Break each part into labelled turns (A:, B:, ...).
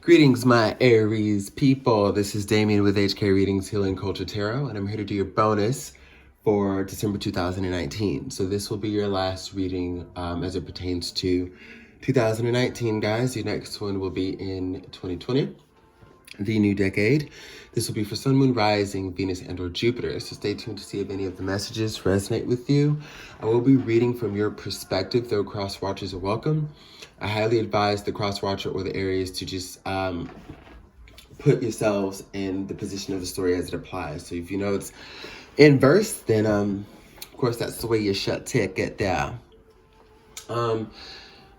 A: Greetings, my Aries people. This is Damien with HK Readings, Healing Culture Tarot, and I'm here to do your bonus for December 2019. So this will be your last reading as it pertains to 2019, guys. Your next one will be in 2020, the new decade. This will be for Sun, Moon, Rising, Venus, and or Jupiter. So stay tuned to see if any of the messages resonate with you. I will be reading from your perspective, though cross watchers are welcome. I highly advise the cross watcher or the Aries to just put yourselves in the position of the story as it applies. So if you know it's in verse, then of course that's the way you shut ticket there.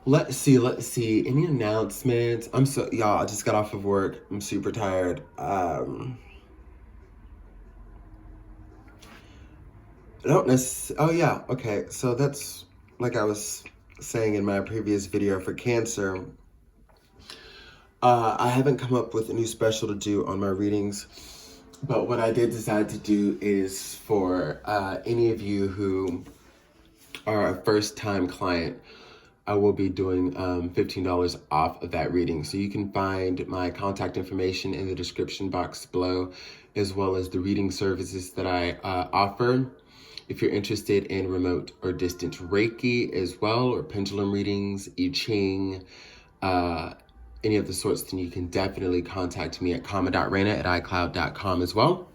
A: Let's see. Any announcements? Y'all, I just got off of work. I'm super tired. I don't necessarily, oh yeah, okay. So that's, like I was saying in my previous video for Cancer, I haven't come up with a new special to do on my readings, but what I did decide to do is for any of you who are a first-time client, I will be doing $15 off of that reading. So you can find my contact information in the description box below, as well as the reading services that I offer. If you're interested in remote or distant Reiki as well, or pendulum readings, I Ching, any of the sorts, then you can definitely contact me at kama.reina@icloud.com as well.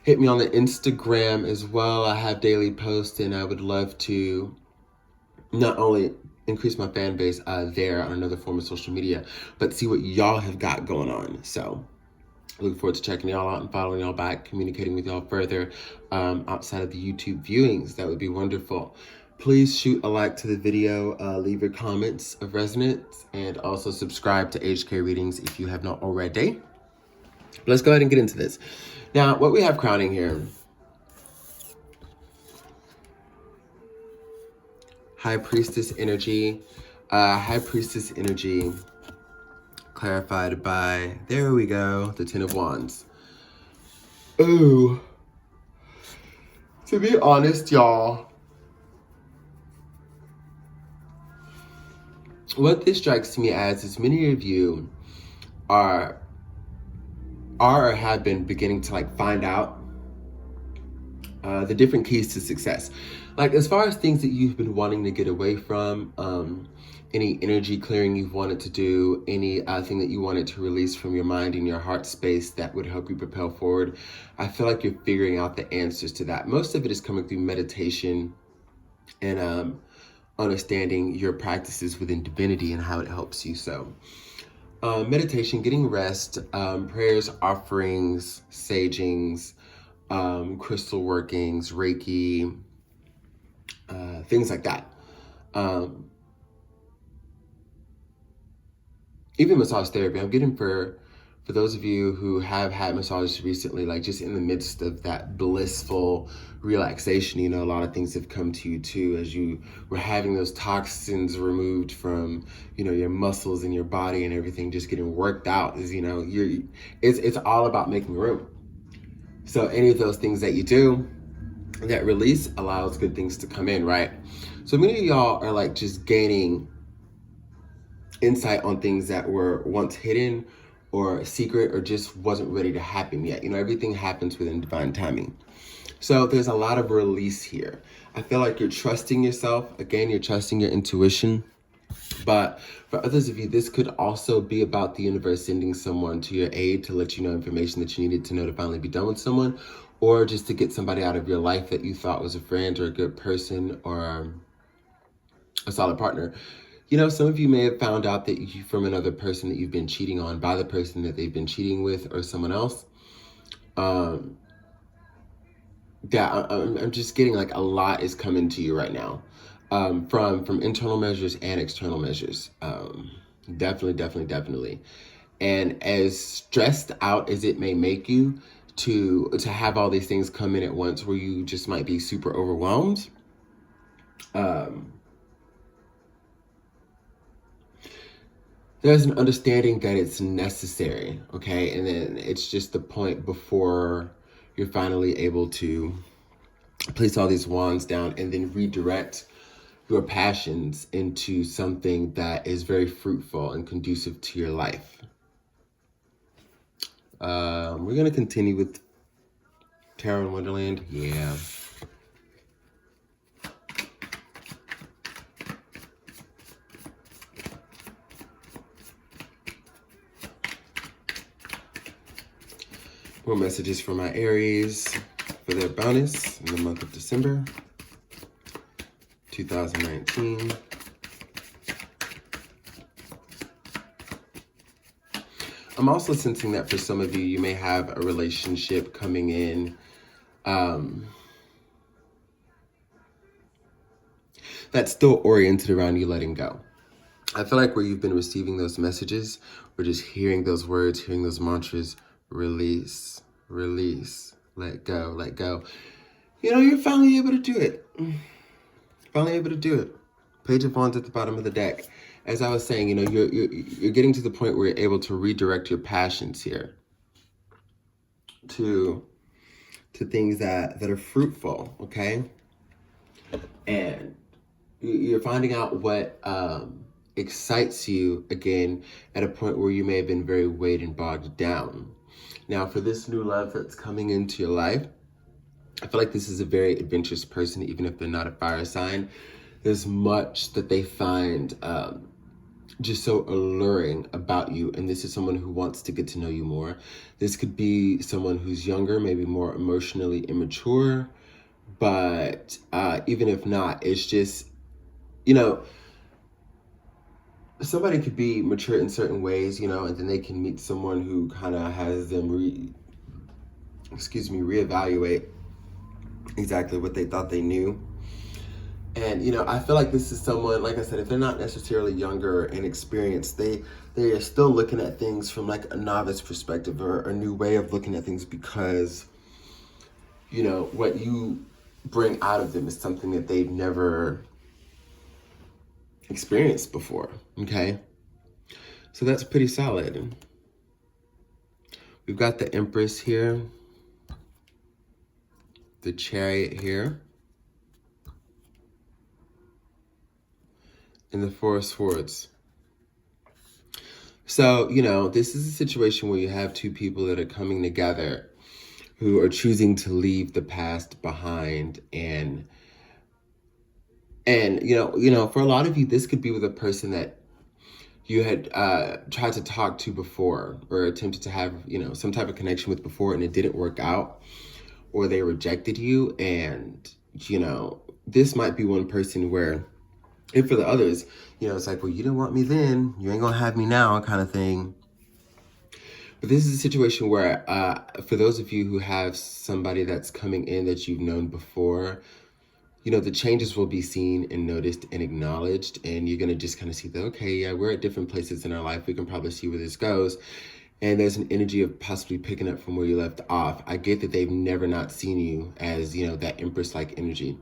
A: Hit me on the Instagram as well. I have daily posts, and I would love to not only increase my fan base there on another form of social media, but see what y'all have got going on. So I look forward to checking y'all out and following y'all back, communicating with y'all further outside of the YouTube viewings. That would be wonderful. Please shoot a like to the video, leave your comments of resonance, and also subscribe to HK Readings if you have not already. But let's go ahead and get into this. Now, what we have crowning here: High Priestess energy. High Priestess energy clarified by, there we go, the Ten of Wands. Ooh. To be honest, y'all, what this strikes me as is many of you are or have been beginning to find out the different keys to success. Like, as far as things that you've been wanting to get away from, any energy clearing you've wanted to do, any thing that you wanted to release from your mind and your heart space that would help you propel forward, I feel like you're figuring out the answers to that. Most of it is coming through meditation and understanding your practices within divinity and how it helps you. So meditation, getting rest, prayers, offerings, sagings, crystal workings, Reiki, things like that. Even massage therapy. I'm getting for those of you who have had massages recently, like just in the midst of that blissful relaxation, a lot of things have come to you too, as you were having those toxins removed from, your muscles and your body and everything just getting worked out. It's all about making room. So any of those things that you do, that release allows good things to come in, right? So many of y'all are just gaining insight on things that were once hidden or secret or just wasn't ready to happen yet. Everything happens within divine timing. So there's a lot of release here. I feel like you're trusting yourself. Again, you're trusting your intuition. But for others of you, this could also be about the universe sending someone to your aid to let you know information that you needed to know to finally be done with someone, or just to get somebody out of your life that you thought was a friend or a good person or a solid partner. Some of you may have found out that from another person that you've been cheating on by the person that they've been cheating with or someone else. I'm just getting a lot is coming to you right now, from internal measures and external measures. Definitely. And as stressed out as it may make you to have all these things come in at once, where you just might be super overwhelmed, there's an understanding that it's necessary, okay? And then it's just the point before you're finally able to place all these wands down and then redirect your passions into something that is very fruitful and conducive to your life. We're going to continue with Tarot in Wonderland. Yeah. More messages for my Aries for their bonus in the month of December 2019. I'm also sensing that for some of you, you may have a relationship coming in that's still oriented around you letting go. I feel like where you've been receiving those messages, or just hearing those words, hearing those mantras, release, release, let go, let go. You know, you're finally able to do it. Finally able to do it. Page of Wands at the bottom of the deck. As I was saying, you know, you're getting to the point where you're able to redirect your passions here to things that are fruitful, okay? And you're finding out what excites you again at a point where you may have been very weighed and bogged down. Now, for this new love that's coming into your life, I feel like this is a very adventurous person, even if they're not a fire sign. There's much that they find just so alluring about you. And this is someone who wants to get to know you more. This could be someone who's younger, maybe more emotionally immature. But even if not, it's just, you know, somebody could be mature in certain ways, you know, and then they can meet someone who kind of has them reevaluate exactly what they thought they knew. And, you know, I feel like this is someone, like I said, if they're not necessarily younger or inexperienced, they are still looking at things from like a novice perspective or a new way of looking at things, because, you know, what you bring out of them is something that they've never experienced before, okay? So that's pretty solid. We've got the Empress here, the Chariot here, and the Four of Swords. So, you know, this is a situation where you have two people that are coming together who are choosing to leave the past behind. And you know, for a lot of you, this could be with a person that you had tried to talk to before, or attempted to have, you know, some type of connection with before, and it didn't work out, or they rejected you. And, you know, this might be one person where, and for the others, you know, it's like, well, you didn't want me then, you ain't gonna have me now, kind of thing. But this is a situation where, for those of you who have somebody that's coming in that you've known before, you know, the changes will be seen and noticed and acknowledged, and you're going to just kind of see that, okay, yeah, we're at different places in our life. We can probably see where this goes. And there's an energy of possibly picking up from where you left off. I get that they've never not seen you as, you know, that Empress-like energy.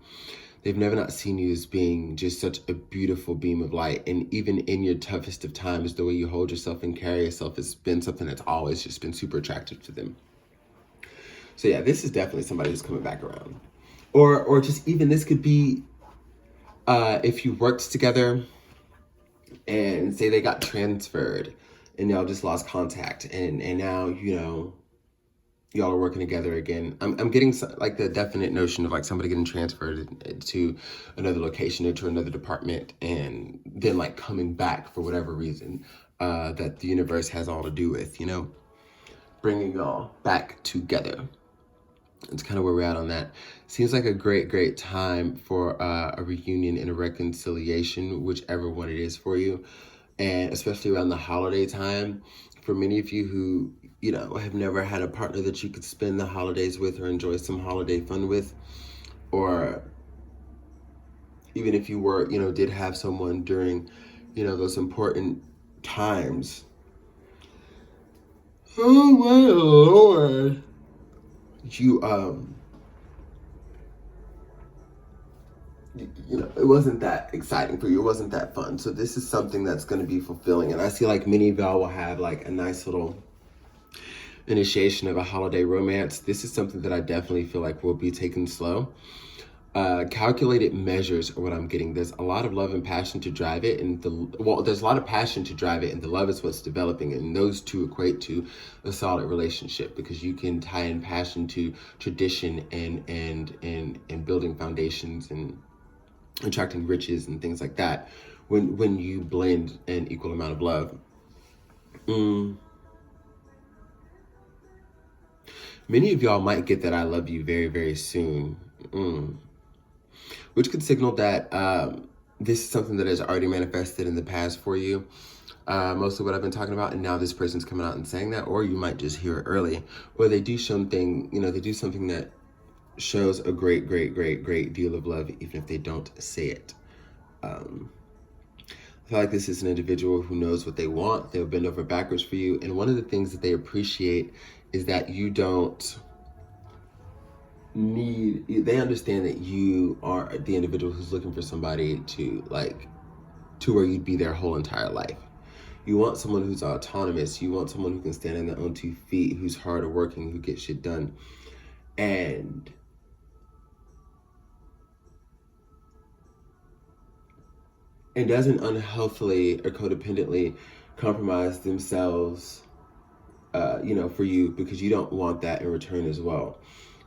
A: They've never not seen you as being just such a beautiful beam of light. And even in your toughest of times, the way you hold yourself and carry yourself has been something that's always just been super attractive to them. So yeah, this is definitely somebody who's coming back around. Or just even this could be if you worked together and say they got transferred and y'all just lost contact, and now, you know, y'all are working together again. I'm getting like the definite notion of like somebody getting transferred to another location or to another department, and then like coming back for whatever reason that the universe has all to do with, you know, bringing y'all back together. It's kind of where we're at on that. Seems like a great time for a reunion and a reconciliation, whichever one it is for you. And especially around the holiday time, for many of you who, you know, have never had a partner that you could spend the holidays with or enjoy some holiday fun with, or even if you were, you know, did have someone during, you know, those important times. Oh my Lord. You know, it wasn't that exciting for you. It wasn't that fun. So this is something that's going to be fulfilling. And I see like many of y'all will have like a nice little initiation of a holiday romance. This is something that I definitely feel like will be taken slow. calculated measures are what I'm getting. There's a lot of love and passion to drive it, and there's a lot of passion to drive it, and the love is what's developing, and those two equate to a solid relationship, because you can tie in passion to tradition and building foundations and attracting riches and things like that when you blend an equal amount of love. Many of y'all might get that I love you very, very soon. Which could signal that this is something that has already manifested in the past for you. Most of what I've been talking about, and now this person's coming out and saying that, or you might just hear it early, or they do something, they do something that shows a great, great, great, great deal of love, even if they don't say it. I feel like this is an individual who knows what they want. They'll bend over backwards for you. And one of the things that they appreciate is that you don't they understand that you are the individual who's looking for somebody to where you'd be their whole entire life. You want someone who's autonomous. You want someone who can stand on their own 2 feet, who's hardworking, who gets shit done. And doesn't unhealthily or codependently compromise themselves, for you, because you don't want that in return as well.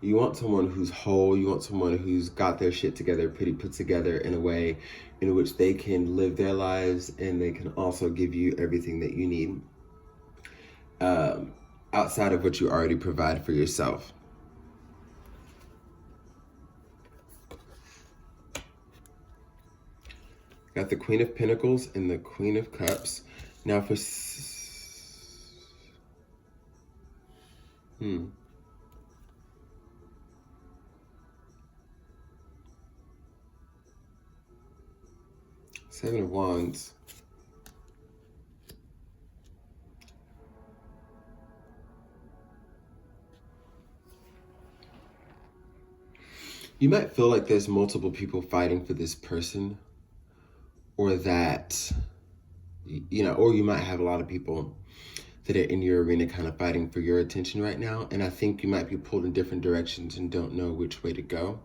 A: You want someone who's whole. You want someone who's got their shit together, pretty put together in a way in which they can live their lives, and they can also give you everything that you need outside of what you already provide for yourself. Got the Queen of Pentacles and the Queen of Cups. Now for... Seven of Wands. You might feel like there's multiple people fighting for this person, or that, or you might have a lot of people that are in your arena kind of fighting for your attention right now. And I think you might be pulled in different directions and don't know which way to go.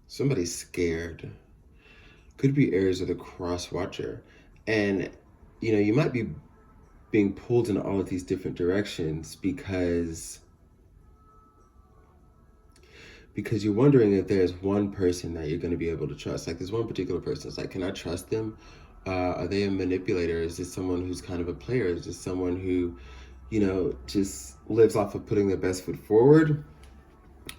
A: Somebody's scared. Could be Aries or the Cross Watcher. And, you might be being pulled in all of these different directions because you're wondering if there's one person that you're going to be able to trust. Like, there's one particular person. It's like, can I trust them? Are they a manipulator? Is this someone who's kind of a player? Is this someone who, just lives off of putting their best foot forward?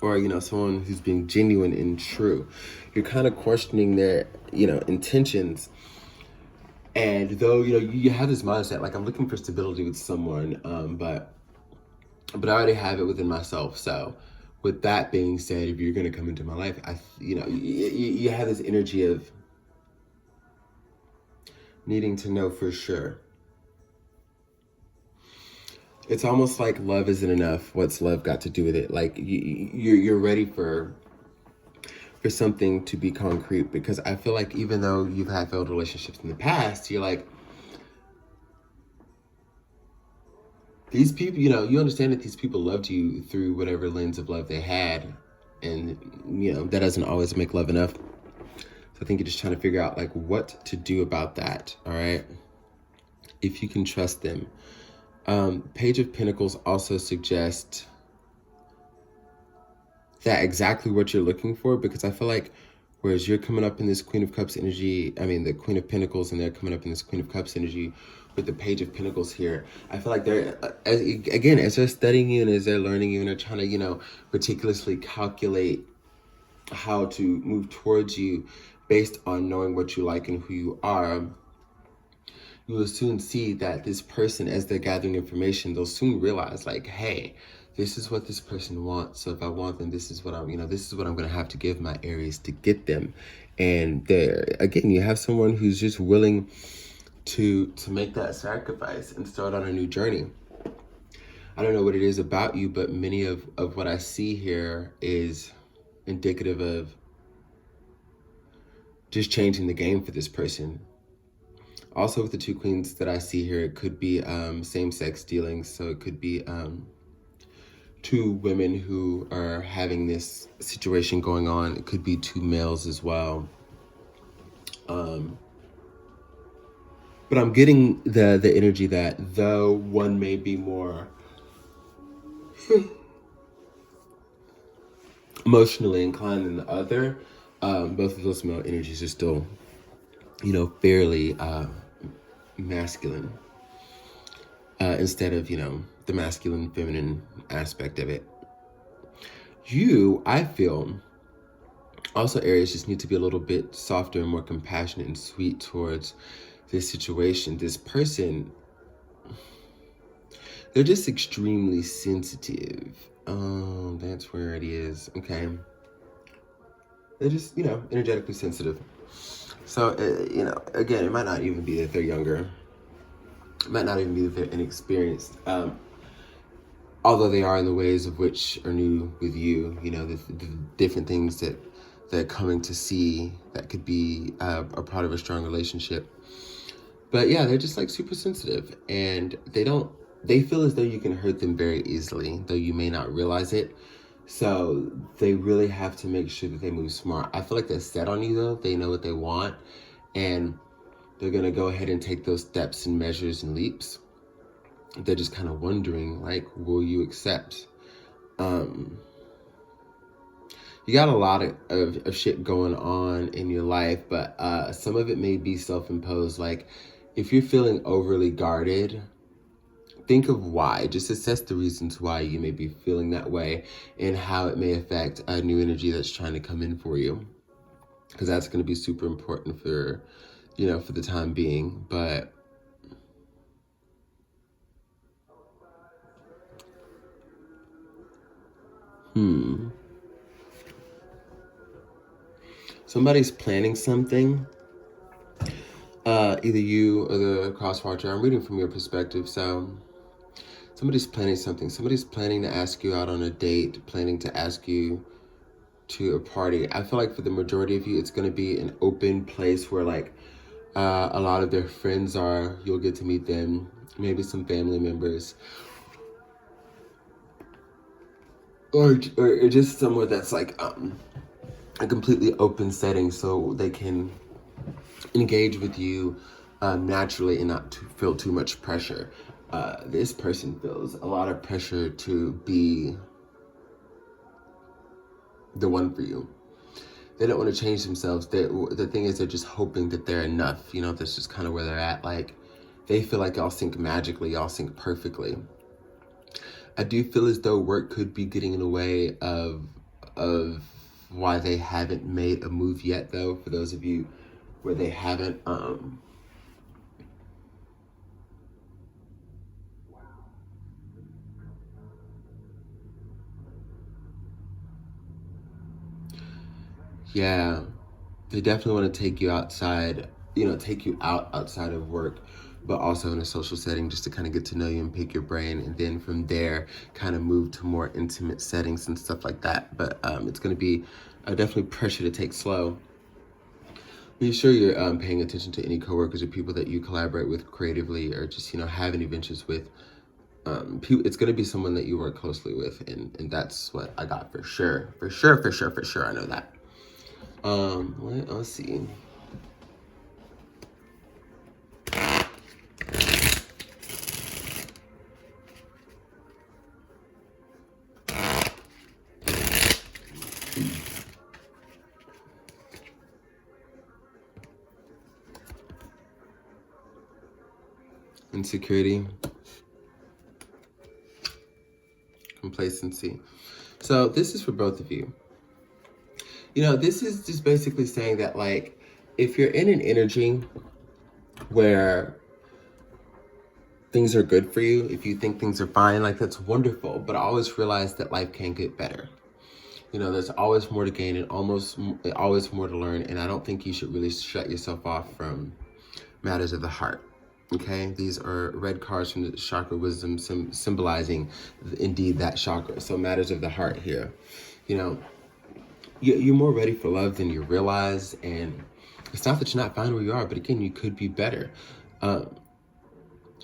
A: Or, someone who's being genuine and true. You're kind of questioning their, intentions. And though, you have this mindset, like, I'm looking for stability with someone, but I already have it within myself. So with that being said, if you're going to come into my life, you have this energy of needing to know for sure. It's almost like love isn't enough. What's love got to do with it? Like, you're ready for something to be concrete, because I feel like even though you've had failed relationships in the past, you're like, these people, you understand that these people loved you through whatever lens of love they had. And, that doesn't always make love enough. So I think you're just trying to figure out, like, what to do about that, all right? If you can trust them. Page of Pentacles also suggests that exactly what you're looking for, because I feel like whereas you're coming up in this Queen of Cups energy, the Queen of Pentacles, and they're coming up in this Queen of Cups energy with the Page of Pentacles here, I feel like they're, as they're studying you and as they're learning you and they're trying to, meticulously calculate how to move towards you based on knowing what you like and who you are, you will soon see that this person, as they're gathering information, they'll soon realize, like, hey, this is what this person wants. So if I want them, this is what this is what I'm going to have to give my Aries to get them. And there, again, you have someone who's just willing to make that sacrifice and start on a new journey. I don't know what it is about you, but many of what I see here is indicative of just changing the game for this person. Also with the two queens that I see here, it could be same-sex dealings. So it could be two women who are having this situation going on. It could be two males as well. But I'm getting the energy that though one may be more emotionally inclined than the other, both of those male energies are still, you know, fairly masculine, instead of, you know, the masculine feminine aspect of it. You, I feel, also Aries, just need to be a little bit softer and more compassionate and sweet towards this situation. This person, they're just extremely sensitive. Oh, that's where it is. Okay. They're just, you know, energetically sensitive. So, you know, again, it might not even be that they're younger. It might not even be that they're inexperienced. Although they are in the ways of which are new with you, you know, the different things that they're coming to see that could be a part of a strong relationship. But yeah, they're just like super sensitive, and they feel as though you can hurt them very easily, though you may not realize it. So they really have to make sure that they move smart. I feel like they're set on you though. They know what they want, and they're going to go ahead and take those steps and measures and leaps. They're just kind of wondering, like, will you accept? You got a lot of shit going on in your life, but some of it may be self-imposed. Like, if you're feeling overly guarded, think of why. Just assess the reasons why you may be feeling that way and how it may affect a new energy that's trying to come in for you. Because that's going to be super important for, you know, for the time being. But somebody's planning something. Either you or the cross-watcher. I'm reading from your perspective, so somebody's planning something. Somebody's planning to ask you out on a date, planning to ask you to a party. I feel like for the majority of you, it's going to be an open place where, like, a lot of their friends are. You'll get to meet them, maybe some family members, or just somewhere that's like a completely open setting, so they can engage with you naturally and not feel too much pressure. This person feels a lot of pressure to be the one for you. They don't want to change themselves. The thing is, they're just hoping that they're enough. You know, that's just kind of where they're at. Like, they feel like y'all sync magically, y'all sync perfectly. I do feel as though work could be getting in the way of why they haven't made a move yet, though. For those of you where they haven't, yeah, they definitely want to take you outside, you know, take you outside of work, but also in a social setting, just to kind of get to know you and pick your brain. And then from there, kind of move to more intimate settings and stuff like that. But it's going to be definitely pressure to take slow. Be sure you're paying attention to any coworkers or people that you collaborate with creatively, or just, you know, have any ventures with. It's going to be someone that you work closely with, and that's what I got for sure. For sure. I know that. Let's see. Insecurity. Complacency. So this is for both of you. You know, this is just basically saying that, like, if you're in an energy where things are good for you, if you think things are fine, like, that's wonderful. But always realize that life can get better. You know, there's always more to gain and always more to learn. And I don't think you should really shut yourself off from matters of the heart. Okay, these are red cards from the chakra wisdom, symbolizing indeed that chakra. So matters of the heart here. You know, you're more ready for love than you realize, and It's not that you're not fine where you are, but again, you could be better.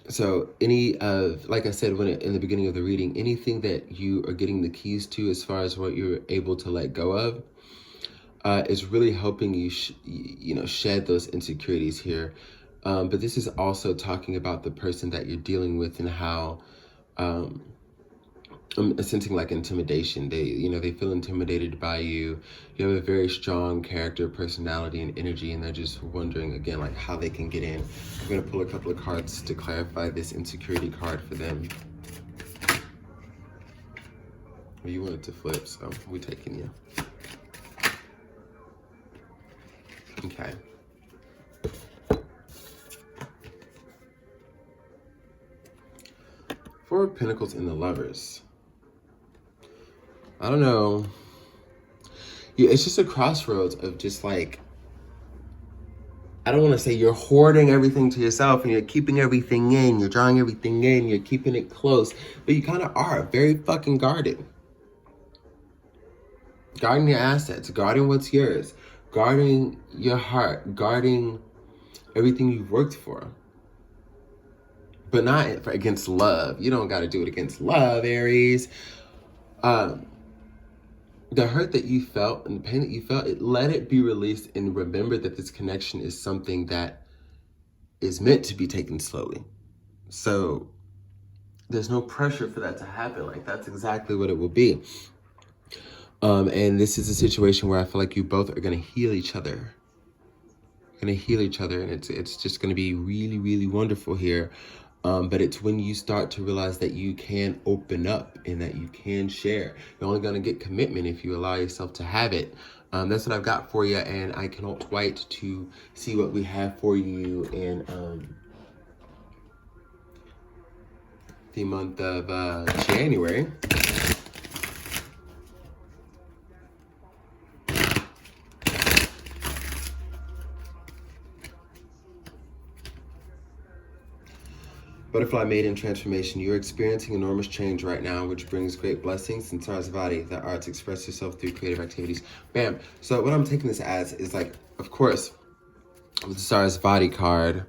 A: So any of, like I said, in the beginning of the reading, anything that you are getting the keys to as far as what you're able to let go of, is really helping you, shed those insecurities here. But this is also talking about the person that you're dealing with and how, I'm sensing like intimidation. They feel intimidated by you. You have a very strong character, personality, and energy, and they're just wondering again, like how they can get in. I'm gonna pull a couple of cards to clarify this insecurity card for them. Well, you wanted to flip, so we're taking you. Okay. Four of Pentacles and the Lovers. I don't know. Yeah, it's just a crossroads of just like, I don't want to say you're hoarding everything to yourself and you're keeping everything in, you're drawing everything in, you're keeping it close, but you kind of are very fucking guarded. Guarding your assets, guarding what's yours, guarding your heart, guarding everything you've worked for. But not against love. You don't got to do it against love, Aries. The hurt that you felt and the pain that you felt, let it be released, and remember that this connection is something that is meant to be taken slowly. So there's no pressure for that to happen. Like, that's exactly what it will be. And this is a situation where I feel like you both are going to heal each other. And it's just going to be really, really wonderful here. But it's when you start to realize that you can open up and that you can share. You're only going to get commitment if you allow yourself to have it. That's what I've got for you, and I cannot wait to see what we have for you in the month of January. Butterfly Maiden Transformation. You're experiencing enormous change right now, which brings great blessings. And Sarasvati, the arts, express yourself through creative activities. Bam. So what I'm taking this as is like, of course, with the Sarasvati card,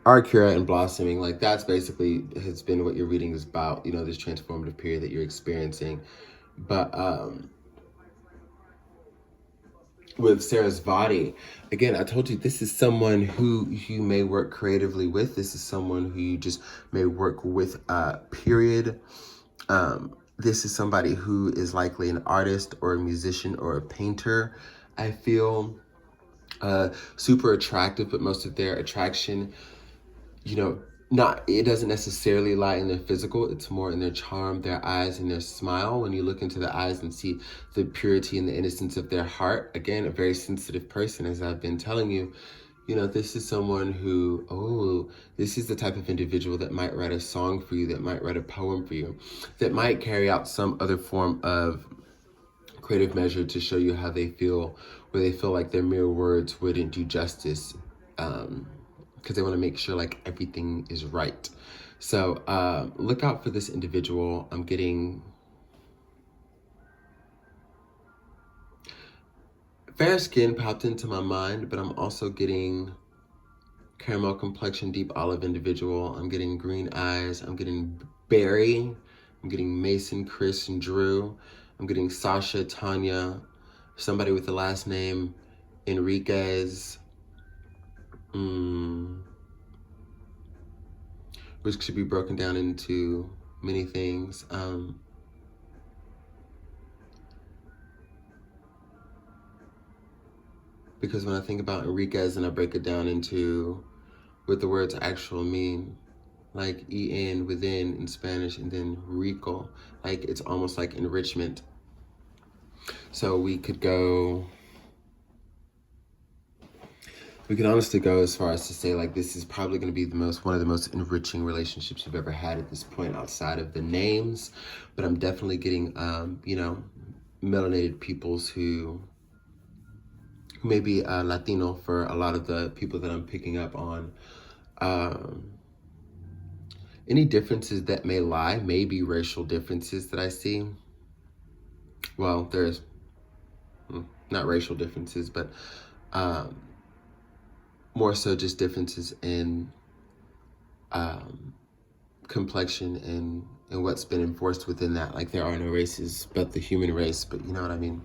A: Arcura and blossoming, like that's basically has been what your reading is about, this transformative period that you're experiencing. But with Sarasvati, again, I told you this is someone who you may work creatively with. This is someone who you just may work with, period. This is somebody who is likely an artist or a musician or a painter. I feel super attractive, but most of their attraction, it doesn't necessarily lie in their physical. It's more in their charm, their eyes, and their smile. When you look into the eyes and see the purity and the innocence of their heart, again, a very sensitive person, as I've been telling you, this is someone who, this is the type of individual that might write a song for you, that might write a poem for you, that might carry out some other form of creative measure to show you how they feel, where they feel like their mere words wouldn't do justice, because they want to make sure like everything is right. So look out for this individual. I'm getting fair skin popped into my mind, but I'm also getting caramel complexion, deep olive individual. I'm getting green eyes. I'm getting Barry. I'm getting Mason, Chris, and Drew. I'm getting Sasha, Tanya, somebody with the last name Enriquez. Which should be broken down into many things. Because when I think about Enriquez and I break it down into what the words actually mean, like en, within in Spanish, and then rico, like it's almost like enrichment. So we could honestly go as far as to say like this is probably going to be one of the most enriching relationships you've ever had at this point outside of the names. But I'm definitely getting, melanated peoples who may be Latino for a lot of the people that I'm picking up on. Any differences that may lie may be racial differences that I see. Well, there's not racial differences, but More so just differences in complexion and what's been enforced within that. Like there are no races but the human race, but you know what I mean?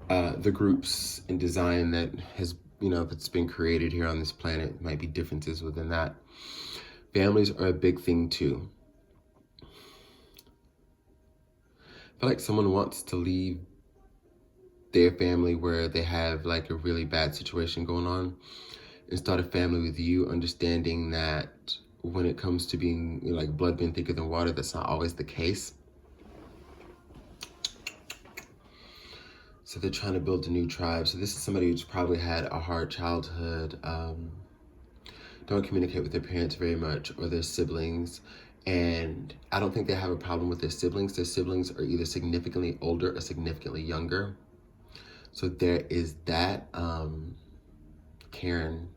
A: The groups and design that has, that's been created here on this planet might be differences within that. Families are a big thing too. I feel like someone wants to leave their family where they have like a really bad situation going on and start a family with you, understanding that when it comes to being like blood being thicker than water, that's not always the case. So they're trying to build a new tribe. So this is somebody who's probably had a hard childhood, don't communicate with their parents very much or their siblings. And I don't think they have a problem with their siblings. Their siblings are either significantly older or significantly younger. So there is that. Karen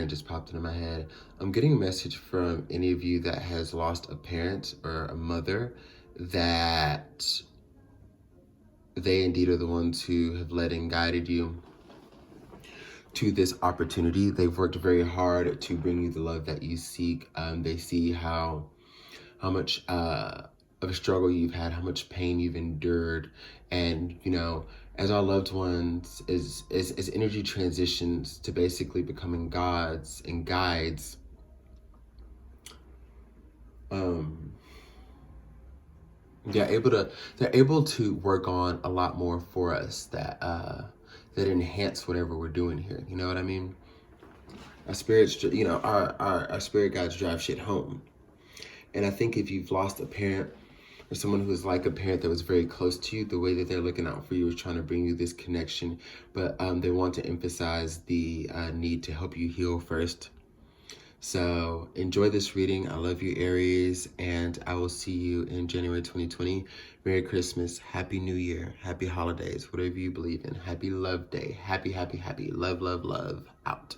A: just popped into my head. I'm getting a message from any of you that has lost a parent or a mother, that they indeed are the ones who have led and guided you to this opportunity. They've worked very hard to bring you the love that you seek. They see how much of a struggle you've had, how much pain you've endured. And, as our loved ones, as energy transitions to basically becoming gods and guides, they're able to work on a lot more for us that enhance whatever we're doing here. You know what I mean? Our spirits, our spirit guides drive shit home. And I think if you've lost a parent or someone who is like a parent that was very close to you, the way that they're looking out for you is trying to bring you this connection. But they want to emphasize the need to help you heal first. So enjoy this reading. I love you, Aries, and I will see you in January 2020. Merry Christmas, Happy New Year, Happy Holidays, whatever you believe in. Happy Love Day. Happy, happy, happy. Love, love, love. Out.